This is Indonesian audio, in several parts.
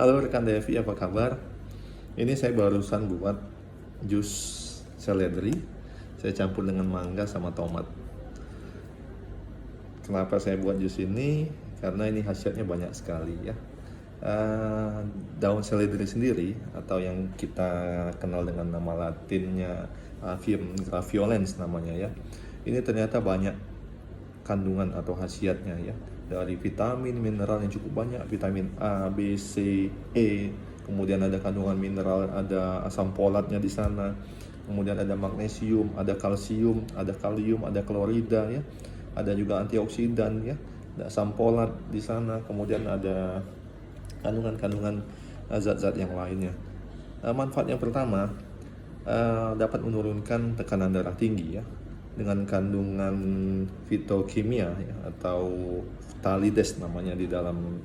Halo rekan Devi, apa kabar? Ini saya barusan buat jus seledri. Saya campur dengan mangga sama tomat. Kenapa saya buat jus ini? Karena ini khasiatnya banyak sekali ya. Daun seledri sendiri atau yang kita kenal dengan nama latinnya Graveolens namanya ya. Ini ternyata banyak kandungan atau khasiatnya ya, dari vitamin mineral yang cukup banyak, vitamin A, B, C, E, kemudian ada kandungan mineral, ada asam folatnya di sana, kemudian ada magnesium, ada kalsium, ada kalium, ada klorida ya, ada juga antioksidan ya, ada asam folat di sana, kemudian ada kandungan-kandungan zat-zat yang lainnya. Manfaat yang pertama, dapat menurunkan tekanan darah tinggi ya, dengan kandungan fitokimia ya, atau phthalides namanya di dalam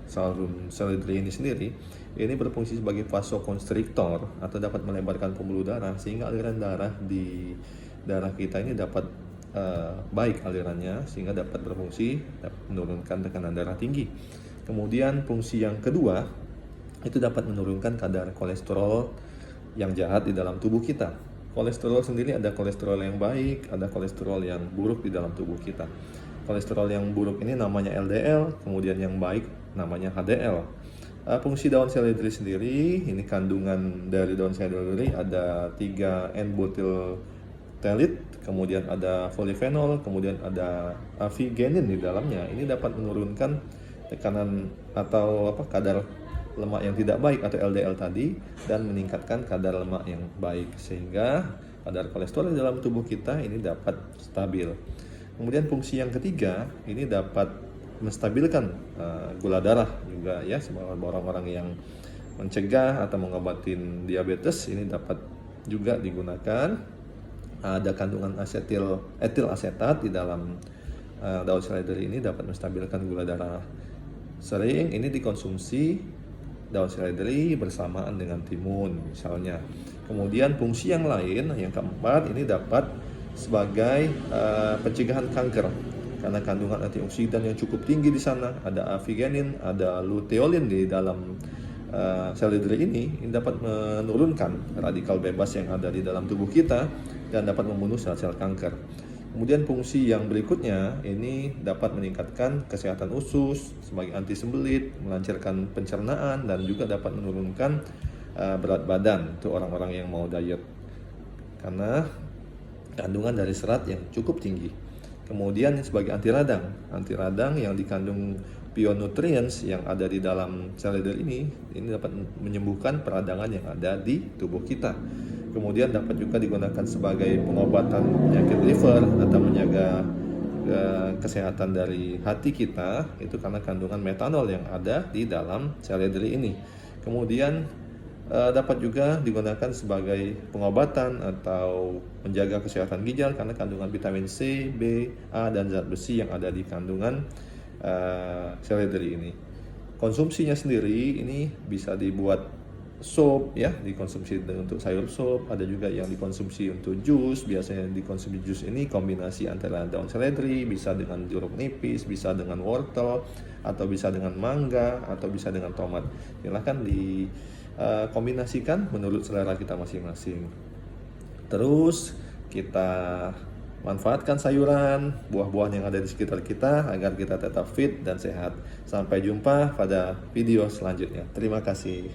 sarum seledri ini sendiri. Ini berfungsi sebagai vasokonstriktor atau dapat melebarkan pembuluh darah sehingga aliran darah di darah kita ini dapat baik alirannya, sehingga dapat berfungsi menurunkan tekanan darah tinggi. Kemudian fungsi yang kedua, itu dapat menurunkan kadar kolesterol yang jahat di dalam tubuh kita. Kolesterol sendiri ada kolesterol yang baik, ada kolesterol yang buruk di dalam tubuh kita. Kolesterol yang buruk ini namanya LDL, kemudian yang baik namanya HDL. Fungsi daun seledri sendiri, ini kandungan dari daun seledri ada 3 N-butyl-phthalate, kemudian ada polyphenol, kemudian ada avigenin di dalamnya. Ini dapat menurunkan tekanan atau kadar lemak yang tidak baik atau LDL tadi, dan meningkatkan kadar lemak yang baik sehingga kadar kolesterol di dalam tubuh kita ini dapat stabil. Kemudian fungsi yang ketiga, ini dapat menstabilkan gula darah juga ya, sebagai orang-orang yang mencegah atau mengobatin diabetes ini dapat juga digunakan. Ada kandungan etil asetat di dalam daun seledri ini dapat menstabilkan gula darah. Sering ini dikonsumsi daun seledri bersamaan dengan timun misalnya. Kemudian fungsi yang lain, yang keempat, ini dapat sebagai pencegahan kanker karena kandungan antioksidan yang cukup tinggi di sana. Ada avigenin, ada luteolin di dalam seledri ini dapat menurunkan radikal bebas yang ada di dalam tubuh kita dan dapat membunuh sel-sel kanker. Kemudian fungsi yang berikutnya ini dapat meningkatkan kesehatan usus sebagai anti sembelit, melancarkan pencernaan, dan juga dapat menurunkan berat badan untuk orang-orang yang mau diet karena kandungan dari serat yang cukup tinggi. Kemudian sebagai anti radang yang dikandung pionutrients yang ada di dalam seledri ini dapat menyembuhkan peradangan yang ada di tubuh kita. Kemudian dapat juga digunakan sebagai pengobatan penyakit liver atau menjaga kesehatan dari hati kita, itu karena kandungan metanol yang ada di dalam seledri ini. Kemudian dapat juga digunakan sebagai pengobatan atau menjaga kesehatan ginjal karena kandungan vitamin C, B, A, dan zat besi yang ada di kandungan seledri ini. Konsumsinya sendiri ini bisa dibuat sup ya, dikonsumsi untuk sayur sup, ada juga yang dikonsumsi untuk jus. Biasanya dikonsumsi jus ini kombinasi antara daun seledri, bisa dengan jeruk nipis, bisa dengan wortel, atau bisa dengan mangga, atau bisa dengan tomat. Silahkan dikombinasikan menurut selera kita masing-masing. Terus kita manfaatkan sayuran, buah-buahan yang ada di sekitar kita agar kita tetap fit dan sehat. Sampai jumpa pada video selanjutnya. Terima kasih.